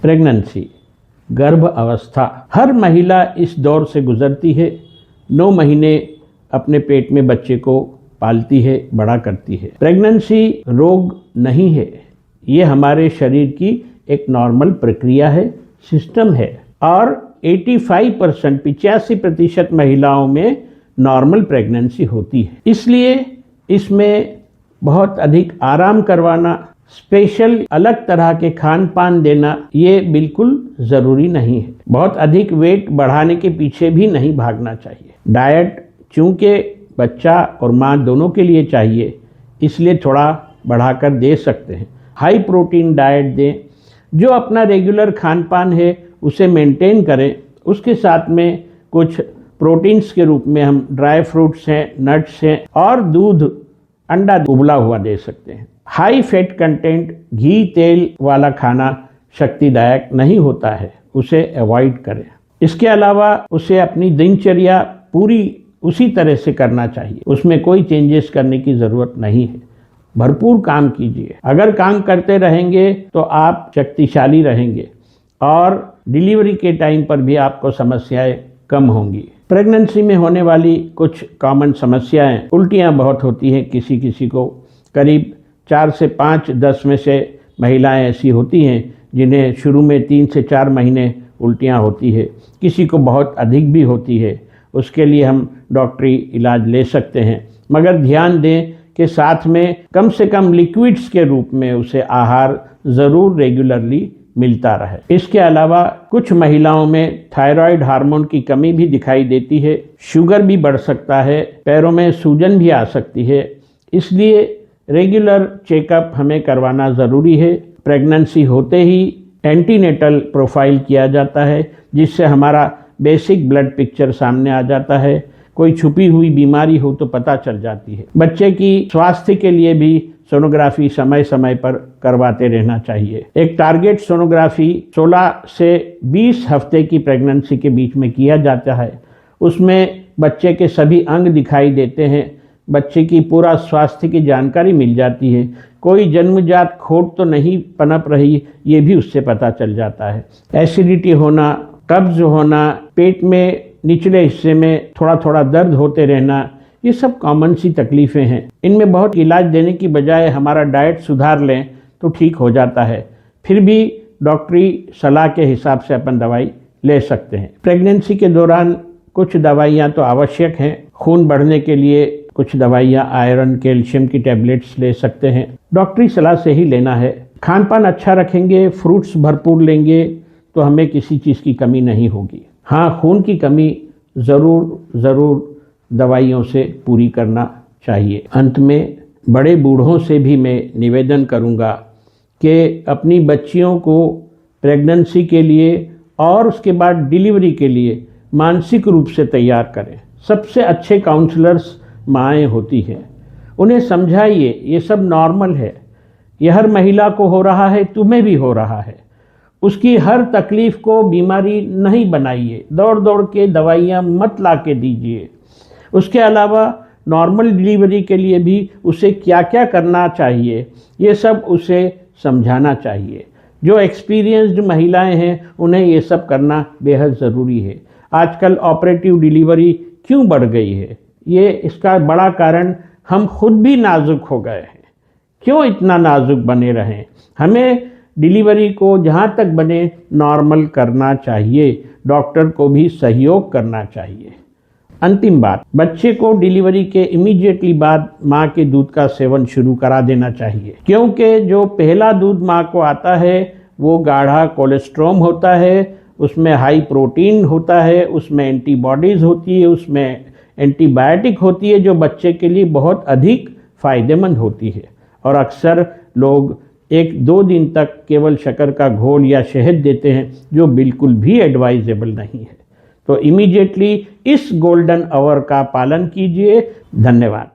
Pregnancy, गर्भ अवस्था। हर महिला इस दौर से गुजरती है। 9 महीने अपने पेट में बच्चे को पालती है, बड़ा करती है। प्रेगनेंसी रोग नहीं है, ये हमारे शरीर की एक नॉर्मल प्रक्रिया है, सिस्टम है। और 85% महिलाओं में नॉर्मल प्रेगनेंसी होती है। इसलिए इसमें बहुत अधिक आराम करवाना, स्पेशल अलग तरह के खान पान देना, ये बिल्कुल ज़रूरी नहीं है। बहुत अधिक वेट बढ़ाने के पीछे भी नहीं भागना चाहिए। डाइट चूँकि बच्चा और माँ दोनों के लिए चाहिए, इसलिए थोड़ा बढ़ाकर दे सकते हैं। हाई प्रोटीन डाइट दें, जो अपना रेगुलर खान पान है उसे मेंटेन करें। उसके साथ में कुछ प्रोटीन्स के रूप में हम ड्राई फ्रूट्स हैं, नट्स हैं और दूध, अंडा उबला हुआ दे सकते हैं। हाई फैट कंटेंट, घी तेल वाला खाना शक्तिदायक नहीं होता है, उसे अवॉइड करें। इसके अलावा उसे अपनी दिनचर्या पूरी उसी तरह से करना चाहिए, उसमें कोई चेंजेस करने की ज़रूरत नहीं है। भरपूर काम कीजिए। अगर काम करते रहेंगे तो आप शक्तिशाली रहेंगे और डिलीवरी के टाइम पर भी आपको समस्याएं कम होंगी। प्रेगनेंसी में होने वाली कुछ कॉमन समस्याएं, उल्टियां बहुत होती हैं किसी किसी को। करीब 4 से 5, 10 में से महिलाएं ऐसी होती हैं जिन्हें शुरू में 3 से 4 महीने उल्टियां होती है। किसी को बहुत अधिक भी होती है, उसके लिए हम डॉक्टरी इलाज ले सकते हैं। मगर ध्यान दें कि साथ में कम से कम लिक्विड्स के रूप में उसे आहार ज़रूर रेगुलरली मिलता रहे। इसके अलावा कुछ महिलाओं में थायराइड हार्मोन की कमी भी दिखाई देती है, शुगर भी बढ़ सकता है, पैरों में सूजन भी आ सकती है। इसलिए रेगुलर चेकअप हमें करवाना ज़रूरी है। प्रेगनेंसी होते ही एंटीनेटल प्रोफाइल किया जाता है, जिससे हमारा बेसिक ब्लड पिक्चर सामने आ जाता है। कोई छुपी हुई बीमारी हो तो पता चल जाती है। बच्चे की स्वास्थ्य के लिए भी सोनोग्राफी समय समय पर करवाते रहना चाहिए। एक टारगेट सोनोग्राफी 16 से 20 हफ्ते की प्रेगनेंसी के बीच में किया जाता है। उसमें बच्चे के सभी अंग दिखाई देते हैं, बच्चे की पूरा स्वास्थ्य की जानकारी मिल जाती है। कोई जन्मजात खोट तो नहीं पनप रही, ये भी उससे पता चल जाता है। एसिडिटी होना, कब्ज होना, पेट में निचले हिस्से में थोड़ा थोड़ा दर्द होते रहना, ये सब कॉमन सी तकलीफ़ें हैं। इनमें बहुत इलाज देने की बजाय हमारा डाइट सुधार लें तो ठीक हो जाता है। फिर भी डॉक्टरी सलाह के हिसाब से अपन दवाई ले सकते हैं। प्रेगनेंसी के दौरान कुछ दवाइयाँ तो आवश्यक हैं। खून बढ़ने के लिए कुछ दवाइयाँ, आयरन, कैल्शियम की टैबलेट्स ले सकते हैं। डॉक्टरी सलाह से ही लेना है। खान पान अच्छा रखेंगे, फ्रूट्स भरपूर लेंगे तो हमें किसी चीज़ की कमी नहीं होगी। हाँ, खून की कमी ज़रूर दवाइयों से पूरी करना चाहिए। अंत में बड़े बूढ़ों से भी मैं निवेदन करूँगा कि अपनी बच्चियों को प्रेगनेंसी के लिए और उसके बाद डिलीवरी के लिए मानसिक रूप से तैयार करें। सबसे अच्छे काउंसलर्स माएँ होती हैं। उन्हें समझाइए ये सब नॉर्मल है, ये हर महिला को हो रहा है, तुम्हें भी हो रहा है। उसकी हर तकलीफ़ को बीमारी नहीं बनाइए, दौड़ दौड़ के दवाइयाँ मत ला के दीजिए। उसके अलावा नॉर्मल डिलीवरी के लिए भी उसे क्या क्या करना चाहिए, ये सब उसे समझाना चाहिए। जो एक्सपीरियंस्ड महिलाएं हैं उन्हें ये सब करना बेहद ज़रूरी है। आजकल ऑपरेटिव डिलीवरी क्यों बढ़ गई है, ये इसका बड़ा कारण हम खुद भी नाजुक हो गए हैं। क्यों इतना नाजुक बने रहें? हमें डिलीवरी को जहाँ तक बने नॉर्मल करना चाहिए। डॉक्टर को भी सहयोग करना चाहिए। अंतिम बात, बच्चे को डिलीवरी के इमीडिएटली बाद माँ के दूध का सेवन शुरू करा देना चाहिए, क्योंकि जो पहला दूध माँ को आता है वो गाढ़ा कोलेस्ट्रॉम होता है, उसमें हाई प्रोटीन होता है, उसमें एंटीबॉडीज़ होती है, उसमें एंटीबायोटिक होती है, जो बच्चे के लिए बहुत अधिक फ़ायदेमंद होती है। और अक्सर लोग 1-2 दिन तक केवल शक्कर का घोल या शहद देते हैं, जो बिल्कुल भी एडवाइजेबल नहीं है। तो इमीडिएटली इस गोल्डन आवर का पालन कीजिए। धन्यवाद।